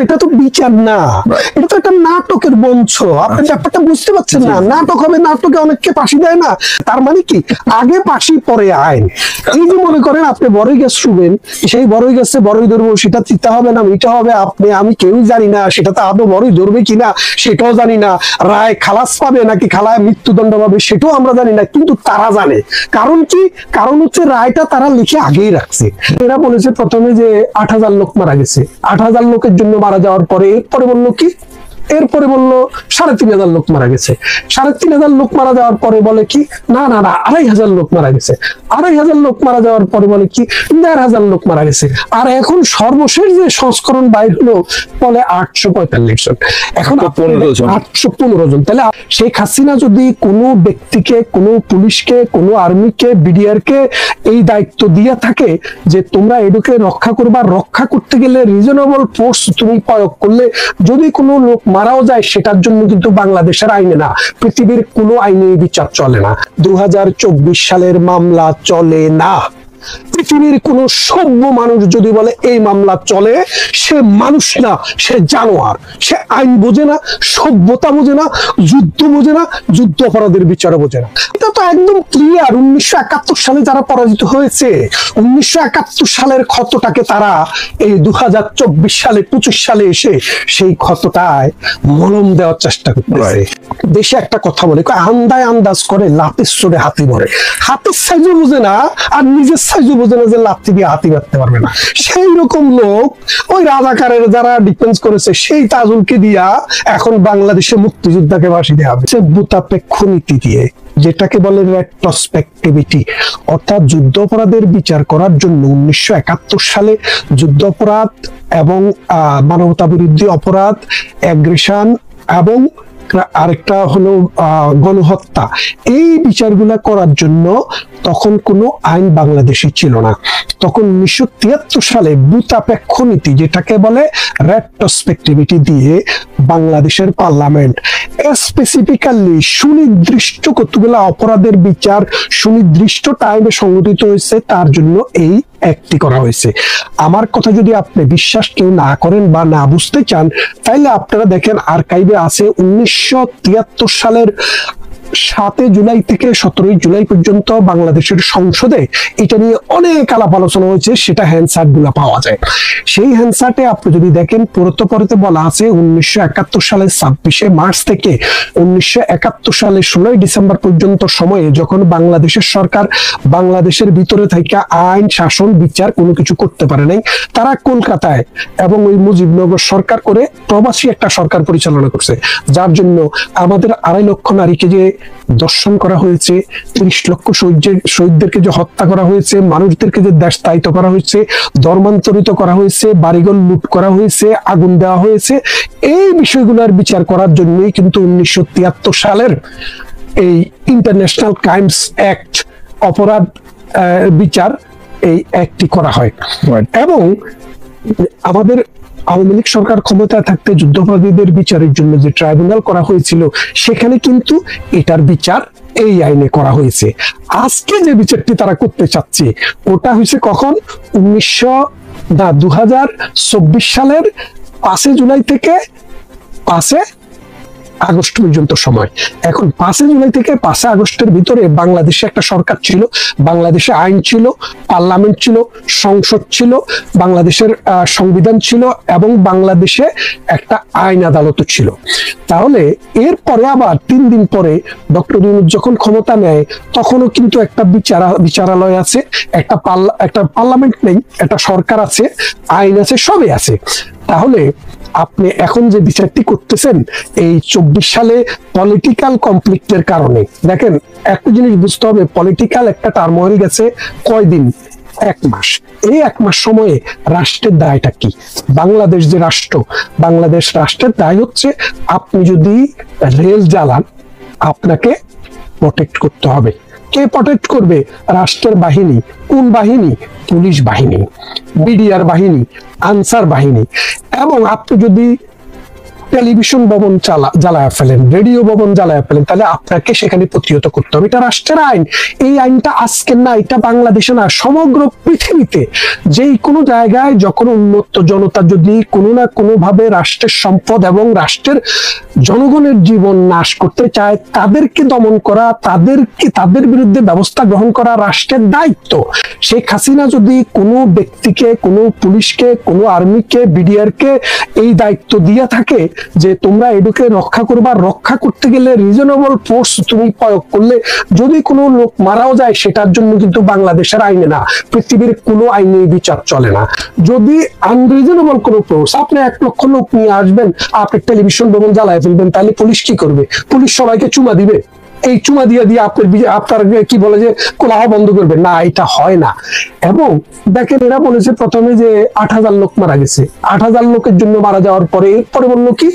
এটা তো বিচার না, এটা তো একটা নাটকের মঞ্চ। আপনি ব্যাপারটা বুঝতে পারছেন না? নাটক হবে, নাটকে অনেককে ফাঁসি দেয় না? তার মানে কি আগে ফাঁসি পরে আইন? এই যে মনে করেন আপনি বড়ই গাছ শুবেন, সেই বড়ই গাছে বড়ই ধরবো, সেটা চিতা হবে না মিঠা হবে, আপনি আমি কেউই জানি না সেটা তো আদৌ বড়ই ধরবে কিনা সেটাও জানি না, রায় খালাস পাবে নাকি খালায় মৃত্যুদণ্ড পাবে সেটাও আমরা জানি না, কিন্তু তারা জানে। কারণ কি? কারণ হচ্ছে রায়টা তারা লিখে আগেই রাখছে। এরা বলেছে প্রথমে যে 8,000 লোক মারা গেছে, 8,000 লোকের জন্য মারা যাওয়ার পরে এরপরে বললো কি, এরপরে বললো 3,500 লোক মারা গেছে। 3,500 লোক মারা যাওয়ার পরে বলে কি, না না না 2,500 লোক মারা গেছে। 2,500 লোক মারা যাওয়ার পরে বলে কি, 1,500 লোক মারা গেছে। আর এখন সর্বশেষ যে সংস্করণ বাইর হলো বলে 845 জন। এখন 815 জন। তাহলে শেখ হাসিনা যদি কোনো ব্যক্তিকে, কোনো পুলিশকে, কোনো আর্মিকে, বিডিআর কে এই দায়িত্ব দিয়ে থাকে যে তোমরা এটাকে রক্ষা করবা, রক্ষা করতে গেলে রিজনেবল ফোর্স তুমি প্রয়োগ করলে যদি কোনো লোক মারাও যায় সেটার জন্য কিন্তু বাংলাদেশের আইনে না, পৃথিবীর কোনো আইনে বিচার চলে না। 2024 সালের মামলা চলে না। পৃথিবীর কোন সভ্য মানুষ যদি বলে এই মামলা চলে, সে মানুষ না, সে জানোয়ার। সে আইন বোঝে না, সভ্যতা বোঝে না, যুদ্ধ বোঝে না, যুদ্ধ অপরাধের বিচার বোঝে না। এটা তো একদম ক্লিয়ার। 1971 সালে যারা পরাজিত হয়েছে, 1971 সালের ক্ষতটাকে তারা এই 2024 সালে 25 সালে এসে সেই ক্ষতটায় মলম দেওয়ার চেষ্টা করতেছে। দেশে একটা কথা বলে, আন্দায় আন্দাজ করে লাতের চড়ে হাতি মরে। হাতের সাইজও বোঝে না আর নিজের সাইজও বোঝে না যে লাথি দিয়ে হাতি বাঁধতে পারবে না। সেই রকম লোক ওই রাজাকারের যারা ডিফেন্স করেছে সেই তাজুলকে দিয়া এখন বাংলাদেশে মুক্তিযোদ্ধাকে ফাঁসি দেওয়া হবে ভূতাপেক্ষ নীতি দিয়ে, যেটাকে বলে রেট্রোস্পেক্টিভিটি। অর্থাৎ যুদ্ধ অপরাধের বিচার করার জন্য 1971 সালে যুদ্ধ অপরাধ এবং মানবতা বিরোধী অপরাধ, অ্যাগ্রেশন এবং আরেকটা হলো গণহত্যা, এই বিচারগুলা করার জন্য তখন কোনো আইন বাংলাদেশে ছিল না। তখন 1973 সালে ভূতাপেক্ষ নীতি, যেটাকে বলে রেট্রোস্পেক্টিভিটি দিয়ে বাংলাদেশের পার্লামেন্ট স্পেসিফিক্যালি সুনির্দিষ্ট কতগুলো অপরাধের বিচার সুনির্দিষ্ট টাইমে সংগঠিত হয়েছে, তার জন্য এই একটি করা হয়েছে। আমার কথা যদি আপনি বিশ্বাস কেউ না করেন বা না বুঝতে চান, তাইলে আপনারা দেখেন আর্কাইভে আছে 1973 সালের 7 জুলাই থেকে 17 জুলাই পর্যন্ত বাংলাদেশের সংসদে এটা নিয়ে অনেক আলাপ আলোচনা হয়েছে, সেটা হ্যান্ডসার্ট গুলা পাওয়া যায়। সেই হ্যান্ডসার্টে আপনি যদি দেখেন পরতে বলা আছে 1971 সালের 26 মার্চ থেকে 1971 সালের 16 ডিসেম্বর পর্যন্ত সময়ে যখন বাংলাদেশের সরকার বাংলাদেশের ভিতরে থেকে আইন শাসন বিচার কোনো কিছু করতে পারে নাই, তারা কলকাতায় এবং ওই মুজিবনগর সরকার করে প্রবাসী একটা সরকার পরিচালনা করছে, যার জন্য আমাদের 2.5 লক্ষ নারীকে যে দর্শন করা হয়েছে, 30 লক্ষ শহীদদেরকে যে হত্যা করা হয়েছে, মানুষদেরকে যে দেশত্যাগিত করা হয়েছে, ধর্মান্তরিত করা হয়েছে, বাড়িঘর লুট করা হয়েছে, আগুন দেওয়া হয়েছে, এই বিষয়গুলোর বিচার করার জন্যই কিন্তু 1973 সালের এই ইন্টারন্যাশনাল ক্রাইমস অ্যাক্ট, অপরাধ বিচার, এই অ্যাক্টটি করা হয়। এবং আমাদের আওয়ামী লীগ সরকার ক্ষমতায় থাকতে যুদ্ধাপরাধীদের বিচারের জন্য যে ট্রাইব্যুনাল করা হয়েছিল, সেখানে কিন্তু এটার বিচার এই আইনে করা হয়েছে। আজকে যে বিচারটি তারা করতে চাচ্ছে ওটা হয়েছে কখন, 2024 সালের 5 জুলাই থেকে 5 আগস্ট পর্যন্ত সময়। এখন 5 জুলাই থেকে 5 আগস্টের ভিতরে বাংলাদেশে একটা সরকার ছিল, বাংলাদেশে আইন ছিল, পার্লামেন্ট ছিল, সংসদ ছিল, বাংলাদেশের সংবিধান ছিল এবং বাংলাদেশে একটা আইন আদালত ছিল। তাহলে এরপরে আবার 3 দিন পরে ডক্টর ইউনূস যখন ক্ষমতা নেয়, তখনও কিন্তু একটা বিচারালয় আছে, একটা পার্লামেন্ট নেই, একটা সরকার আছে, আইন আছে, সবই আছে। তাহলে আপনি এখন যে বিচারটি করতেছেন এই 24 সালে পলিটিক্যাল কনফ্লিক্টের কারণে, দেখেন একটা জিনিস বুঝতে হবে, পলিটিক্যাল একটা টার্মোইল গেছে কয়দিন, 1 মাস। এই 1 মাস সময়ে রাষ্ট্রের দায়টা কি? বাংলাদেশ যে রাষ্ট্র, বাংলাদেশ রাষ্ট্রের দায় হচ্ছে আপনি যদি রেল জ্বালান আপনাকে প্রোটেক্ট করতে হবে। কে প্রোটেক্ট করবে? রাষ্ট্রের বাহিনী। কোন বাহিনী? পুলিশ বাহিনী, বিডিআর বাহিনী, আনসার বাহিনী। এবং আপনি যদি টেলিভিশন ভবন জ্বালায় ফেলেন, রেডিও ভবন জ্বালায় ফেলেন, তাহলে আপনাকে সেখানে প্রতিহত করতে হবে। এটা রাষ্ট্রের আইন। এই আইনটা আজকের না, এটা বাংলাদেশে না, সমগ্র পৃথিবীতে যেই কোনো জায়গায় যখন উন্নত জনতা যদি কোনো না কোনো ভাবে রাষ্ট্রের সম্পদ এবং রাষ্ট্রের জনগণের জীবন নাশ করতে চায়, তাদেরকে দমন করা, তাদের বিরুদ্ধে ব্যবস্থা গ্রহণ করা রাষ্ট্রের দায়িত্ব। শেখ হাসিনা যদি কোনো ব্যক্তিকে, কোনো পুলিশকে, কোনো আর্মিকে, বিডিআরকে এই দায়িত্ব দিয়ে থাকে যে তোমরা এটাকে রক্ষা করবা, রক্ষা করতে গেলে রিজনেবল ফোর্স তুমি প্রয়োগ করলে যদি কোনো লোক মারাও যায়, সেটার জন্য কিন্তু বাংলাদেশের আইনে না, পৃথিবীর কোনো আইনে বিচার চলে না। যদি আনরিজনেবল কোনো ফোর্স, আপনি 1 লক্ষ লোক নিয়ে আসবেন, আপনি টেলিভিশন ভবন জ্বালায় ফেলবেন, তাহলে পুলিশ কি করবে? পুলিশ সবাইকে চুমা দিবে? এই চুমা দিয়ে আপনার কি বলে যে কোলাহ বন্ধ করবে না? এটা হয় না। এবং দেখেন, এরা বলেছে প্রথমে যে 8,000 লোক মারা গেছে। 8,000 লোকের জন্য মারা যাওয়ার পরে এরপরে বললো কি?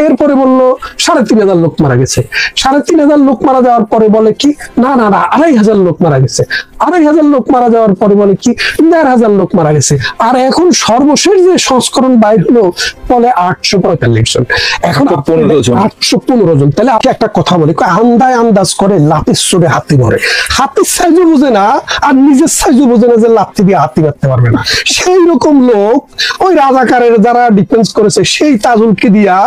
এরপরে বললো 3,500 লোক মারা গেছে। 3,500 লোক মারা যাওয়ার পরে বলে কি না না না 2,500 লোক মারা গেছে। 2,500 লোক মারা যাওয়ার পরে বলে কি 1,500 লোক মারা গেছে। আর এখন সর্বশেষ যে সংস্করণ বাইর হলো বলে 845 জন। এখন 815 জন। তাহলে আপনি একটা কথা বলি, আন্দায় আন্দাজ করে লাফিস চড়ে হাতি মরে। হাতির সাইজও বোঝে না আর নিজের সাইজও বোঝে না যে লাফতি দিয়ে হাতি মারতে পারবে না। সেই রকম লোক ওই রাজাকারের যারা ডিফেন্স করেছে সেই তাজুলকে দিয়া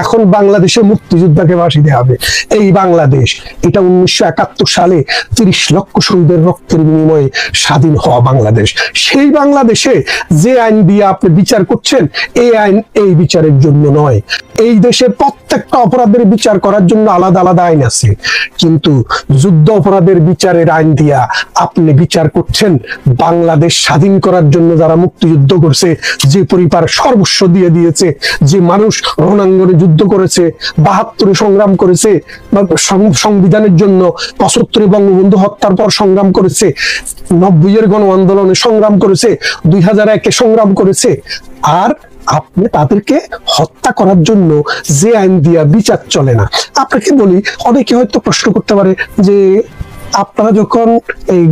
এখন বাংলাদেশে মুক্তিযোদ্ধাকে ফাঁসি দেওয়া হবে। এই বাংলাদেশ, এটা 1971 সালে 30 লক্ষ শহীদের রক্তের বিনিময়ে স্বাধীন হওয়া বাংলাদেশ। সেই বাংলাদেশে যে আইন দিয়ে আপনি বিচার করছেন, এই আইন এই বিচারের জন্য নয়। এই দেশে প্রত্যেকটা অপরাধের বিচার করার জন্য আলাদা আলাদা আইন আছে, কিন্তু যুদ্ধ অপরাধের বিচারের আইন দিয়া আপনি বিচার করছেন বাংলাদেশ স্বাধীন করার জন্য যারা মুক্তিযুদ্ধ করছে, যে পরিবার সর্বস্ব দিয়ে দিয়েছে, যে মানুষ রণাঙ্গনে যুদ্ধ করেছে, 72 সংগ্রাম করেছে, সংবিধানের জন্য 75 বঙ্গবন্ধু হত্যার পর সংগ্রাম করেছে, 90 গণ আন্দোলনে সংগ্রাম করেছে, 2001 সংগ্রাম করেছে। আর আপনি তাদেরকে হত্যা করার জন্য যে আইন দিয়া বিচার চলে না। আপনাকে বলি, অনেকে হয়তো প্রশ্ন করতে পারে যে আপনারা যখন এই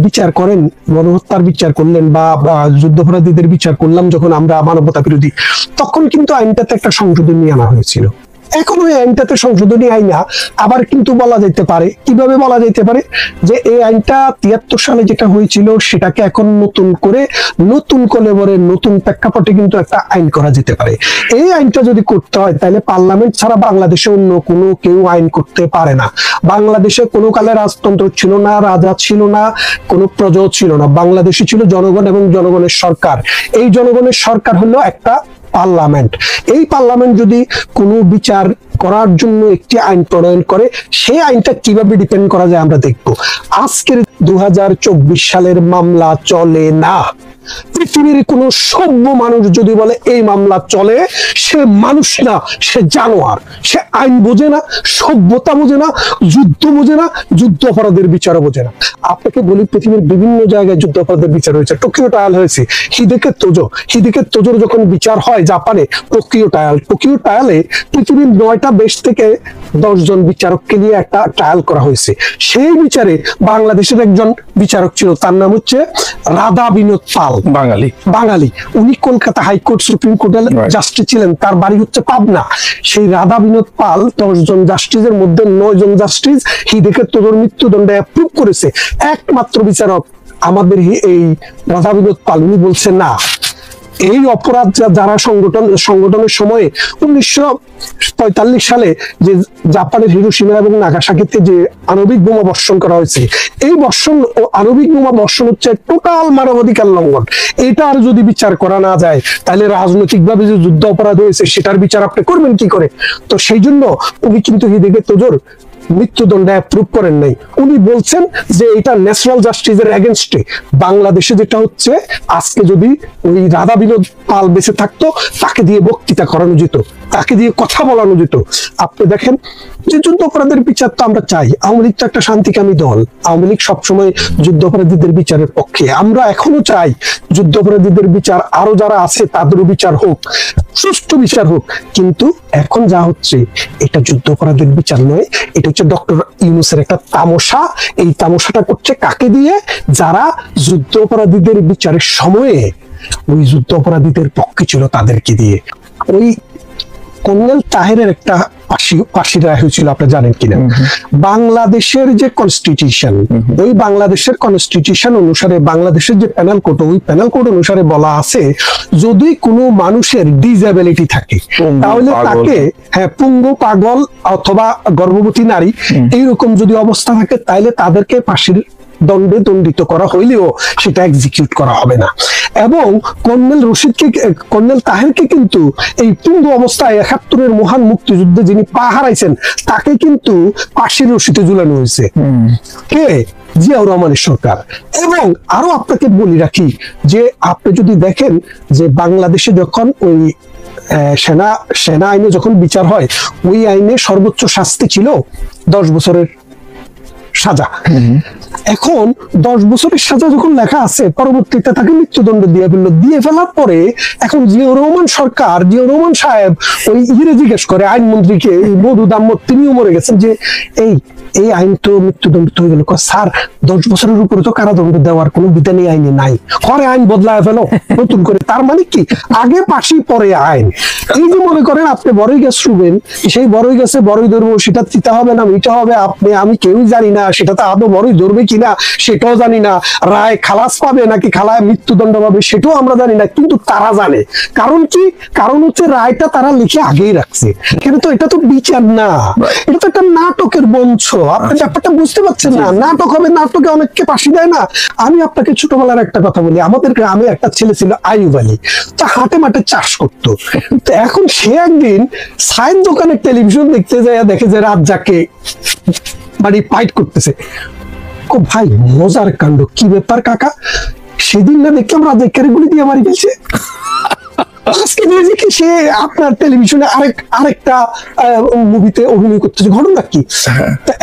বিচার করেন, গণহত্যার বিচার করলেন বা যুদ্ধাপরাধীদের বিচার করলাম যখন আমরা মানবতা বিরোধী, তখন কিন্তু আইনটাতে একটা সংশোধন নিয়ে আনা হয়েছিল। এখন ওই আইনটাতে সংশোধনী আইনা আবার কিন্তু বলা যেতে পারে, কিভাবে বলা যেতে পারে যে এই আইনটা 73 সালে যেটা হয়েছিল সেটাকে এখন নতুন করে নতুন কলেবরে নতুন প্রেক্ষাপটে কিন্তু একটা আইন করা যেতে পারে। এই আইনটা যদি করতে হয় তাহলে পার্লামেন্ট ছাড়া বাংলাদেশে অন্য কোনো কেউ আইন করতে পারে না। বাংলাদেশে কোনো কালে রাজতন্ত্র ছিল না, রাজা ছিল না, কোনো প্রজা ছিল না। বাংলাদেশে ছিল জনগণ এবং জনগণের সরকার। এই জনগণের সরকার হলো একটা পার্লামেন্ট। এই পার্লামেন্ট যদি কোনো বিচার করার জন্য একটি আইন প্রণয়ন করে, সেই আইনটা কিভাবে ডিপেন্ড করা যায় আমরা দেখব। আজকের 2024 সালের মামলা চলে না। পৃথিবীর কোন সভ্য মানুষ যদি বলে এই মামলা চলে, সে মানুষ না, সে জানোয়ার। সে আইন বোঝে না, সভ্যতা বোঝে না, যুদ্ধ বোঝে না, যুদ্ধ অপরাধের বিচারও বোঝে না। আপনাকে বলি, পৃথিবীর বিভিন্ন জায়গায় যুদ্ধ অপরাধের বিচার হয়েছে। টোকিও ট্রায়াল হয়েছে, হিদেকে তোজোর যখন বিচার হয় জাপানে, টোকিও ট্রায়ালে পৃথিবীর 9টা দেশ থেকে 10 জন বিচারককে নিয়ে একটা ট্রায়াল করা হয়েছে। সেই বিচারে বাংলাদেশের একজন বিচারক ছিল, তার নাম হচ্ছে রাধা বিনোদ পাল, বাঙালি। উনি কলকাতা হাইকোর্ট সুপ্রিম কোর্টের জাস্টিস ছিলেন, তার বাড়ি হচ্ছে পাবনা। সেই রাধা বিনোদ পাল 10 জন জাস্টিসের মধ্যে 9 জন জাস্টিস হিদেকে তোজোর মৃত্যুদণ্ড অ্যাপ্রুভ করেছে। একমাত্র বিচারক আমাদের এই রাধা বিনোদ পাল, উনি বলছে না, এই অপরাধ যারা সংগঠনের সময়ে 1945 সালে যে জাপানের হিরোশিমা এবং নাগাসাকিতে যে আণবিক বোমা বর্ষণ করা হয়েছে, এই বর্ষণ ও আণবিক বোমা বর্ষণ হচ্ছে টোটাল মানবাধিকার লঙ্ঘন। এটার যদি বিচার করা না যায়, তাহলে রাজনৈতিকভাবে যে যুদ্ধ অপরাধ হয়েছে সেটার বিচার আপনি করবেন কি করে? তো সেই জন্য উনি কিন্তু হিদেকে তোজোর মৃত্যুদণ্ড অ্যাপ্রুভ করেন নাই। উনি বলছেন যে এটা ন্যাশনাল জাস্টিসের এগেনস্টে। বাংলাদেশে যেটা হচ্ছে, আজকে যদি ওই রাধা বিনোদ পাল বেঁচে থাকতো, তাকে দিয়ে বক্তৃতা করানো যেত, তাকে দিয়ে কথা বলানো যেত। আপনি দেখেন যে যুদ্ধ অপরাধের বিচার তো আমরা চাই। আওয়ামী লীগ তো একটা শান্তিকামী দল। আওয়ামী লীগ সবসময় যুদ্ধ অপরাধীদের বিচারের পক্ষে। আমরা এখনো চাই যুদ্ধ অপরাধীদের বিচার, আরো যারা আছে তাদেরও বিচার হোক, সুষ্ঠু বিচার হোক। কিন্তু এখন যা হচ্ছে, এটা যুদ্ধ অপরাধের বিচার নয়, এটা হচ্ছে ডক্টর ইউনূসের একটা তামাশা। এই তামাশাটা করছে কাকে দিয়ে? যারা যুদ্ধ অপরাধীদের বিচারের সময়ে ওই যুদ্ধ অপরাধীদের পক্ষে ছিল, তাদেরকে দিয়ে। ওই কর্নেল তাহেরের একটা ফাঁসির রায় হয়েছিল, আপনি জানেন কিনা? বাংলাদেশের যে কনস্টিটিউশন, ওই বাংলাদেশের কনস্টিটিউশন অনুসারে বাংলাদেশের যে প্যানেল কোড, ওই প্যানেল কোড অনুসারে বলা আছে যদি কোনো মানুষের ডিসএবিলিটি থাকে তাহলে তাকে, হ্যাঁ, পুঙ্গু, পাগল অথবা গর্ভবতী নারী এইরকম যদি অবস্থা থাকে তাহলে তাদেরকে ফাঁসির দণ্ডে দণ্ডিত করা হইলেও সেটা এক্সিকিউট করা হবে না। এবং কর্নেল তাহেরকে কিন্তু এই পুঙ্গু অবস্থায় ৭১-এর মহান মুক্তিযুদ্ধে যিনি পা হারাইছেন তাকে কিন্তু ফাঁসির রশিতে ঝুলানো হয়েছে। কে? জিয়াউর রহমানের সরকার। এবং আরো আপনাকে বলি রাখি যে আপনি যদি দেখেন যে বাংলাদেশে যখন ওই সেনা আইনে যখন বিচার হয়, ওই আইনে সর্বোচ্চ শাস্তি ছিল ১০ বছরের সাজা। এখন ১০ বছরের সাজা যখন লেখা আছে, পরবর্তীতে তাকে মৃত্যুদণ্ড দিয়ে ফেলার পরে এখন জিয়াউর রহমান সরকার, জিয়াউর রহমান সাহেব ওই জিজ্ঞেস করে আইনমন্ত্রীকে, মধু দাম্মত, তিনিও মরে গেছেন, যে এই আইন তো মৃত্যুদণ্ড হয়ে গেল। স্যার, ১০ বছরের উপরে তো কারাদণ্ড দেওয়ার কোনো বিধানই আইনে নাই, পরে আইন বদলায় ফেলো নতুন করে। তার মানে কি, আগে ফাঁসি পরে আইন। এই যে মনে করেন আপনি বড়ই গাছ শুবেন, সেই বড়ই গাছে বড়ই ধরবো, সেটা চিতা হবে না মিঠা হবে, আমি কেউই জানি না সেটা তো আদৌ বড়ই ধরবে কিনা সেটাও জানি না, রায় খালাস পাবে নাকি খালায় মৃত্যুদণ্ড পাবে সেটাও আমরা জানি না, কিন্তু তারা জানে। কারণ কি? কারণ হচ্ছে রায়টা তারা লিখে আগেই রাখছে। কিন্তু এটা তো বিচার না, এটা তো একটা নাটকের মঞ্চ। আপনি ব্যাপারটা বুঝতে পারছেন না? নাটক হবে, নাটকে অনেককে ফাঁসি দেয় না। আমি আপনাকে ছোটবেলার একটা কথা বলি, আমাদের গ্রামে একটা ছেলে ছিল আইয়ুব আলী, তা হাটে মাঠে চাষ করতো। তো এখন সে একদিন সাইন দোকানে টেলিভিশন দেখতে যায়, দেখে যে রাজ্জাককে মানে ফাইট করতেছে। ভাই, মজার কাণ্ড, কি ব্যাপার কাকা? সেদিন না দেখলাম রাজ্জাককে গুলি দিয়ে মারি ফেলছে, আজকে দেখি সে আপনার টেলিভিশনে আরেকটা মুভিতে অভিনয় করতেছে। ঘটনা কি?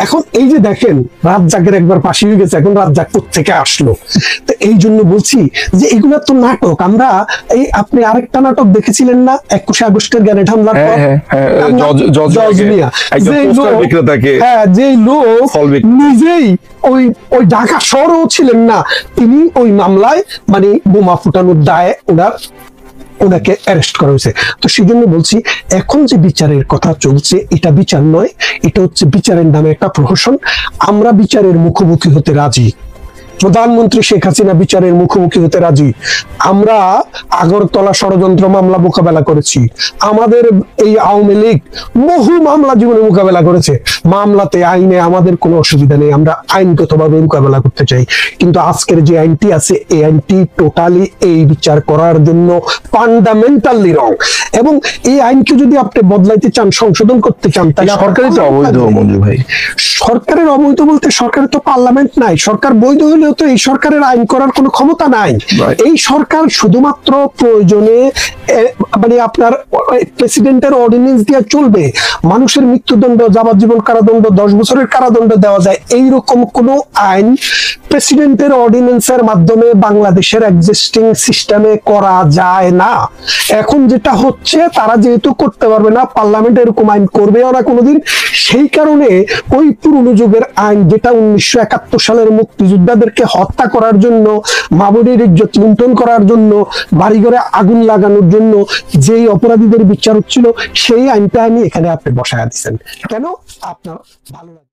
এখন এই যে দেখেন, রাজ্জাকের একবার ফাঁসি হয়ে গেছে, এখন রাজ্জাক কোত্থেকে আসলো? তো এই জন্য বলছি যে এগুলা তো নাটক। আমরা আপনি আরেকটা নাটক দেখেছিলেন না, ২১শে আগস্টের গ্রেনেড হামলার পর জজ মিয়া, যে লোক নিজেই ওই ঢাকা শহরেও ছিলেন না, তিনি ওই মামলায় মানে বোমা ফুটানোর দায়ে ওনাকে অ্যারেস্ট করা হয়েছে। তো সেই জন্য বলছি, এখন যে বিচারের কথা চলছে এটা বিচার নয়, এটা হচ্ছে বিচারের নামে একটা প্রহসন। আমরা বিচারের মুখোমুখি হতে রাজি, প্রধানমন্ত্রী শেখ হাসিনা বিচারের মুখোমুখি হতে রাজি। আমরা আগরতলা ষড়যন্ত্র মামলা মোকাবেলা করেছি, আমাদের এই আওয়ামী লীগ বহু মামলা জীবনে মোকাবেলা করেছে। মামলাতে আইনে আমাদের কোনো অসুবিধা নেই, আমরা আইনগতভাবে মোকাবেলা করতে চাই। কিন্তু আজকের যে আইনটি আছে, এই আইনটি টোটালি এই বিচার করার জন্য ফান্ডামেন্টালি রং। এবং এই আইনকে যদি আপনি বদলাইতে চান, সংশোধন করতে চান, তাহলে সরকারের তো অবৈধ। মঞ্জু ভাই, সরকারের অবৈধ বলতে সরকারের তো পার্লামেন্ট নাই। সরকার বৈধ হলেও তো এই সরকারের আইন করার কোনো ক্ষমতা নাই। এই সরকার শুধুমাত্র প্রয়োজনে মানে আপনার প্রেসিডেন্টের অর্ডিন্যান্স দিয়ে চলবে। মানুষের মৃত্যুদণ্ড, যাবজ্জীবন কারাদণ্ড, ১০ বছরের কারাদণ্ড দেওয়া যায়, এইরকম কোনো আইন প্রেসিডেন্টের অর্ডিন্যান্সের মাধ্যমে বাংলাদেশের এক্সিস্টিং সিস্টেমে করা যায় না। এখন যেটা হচ্ছে, তারা যেহেতু করতে পারবে না, পার্লামেন্ট এরকম আইন করবেও না কোনোদিন, সেই কারণে ওই পুরনো যুগের আইন, যেটা ১৯৭১ সালের মুক্তিযোদ্ধাদেরকে হত্যা করার জন্য, মামুনের ইজ্জত লুণ্ঠন করার জন্য, বাড়িঘরে আগুন লাগানোর জন্য যেই অপরাধীদের বিচার হচ্ছিল, সেই আইনটা আমি এখানে আপনি বসায়া দিচ্ছেন। কেন? আপনার ভালো লাগে।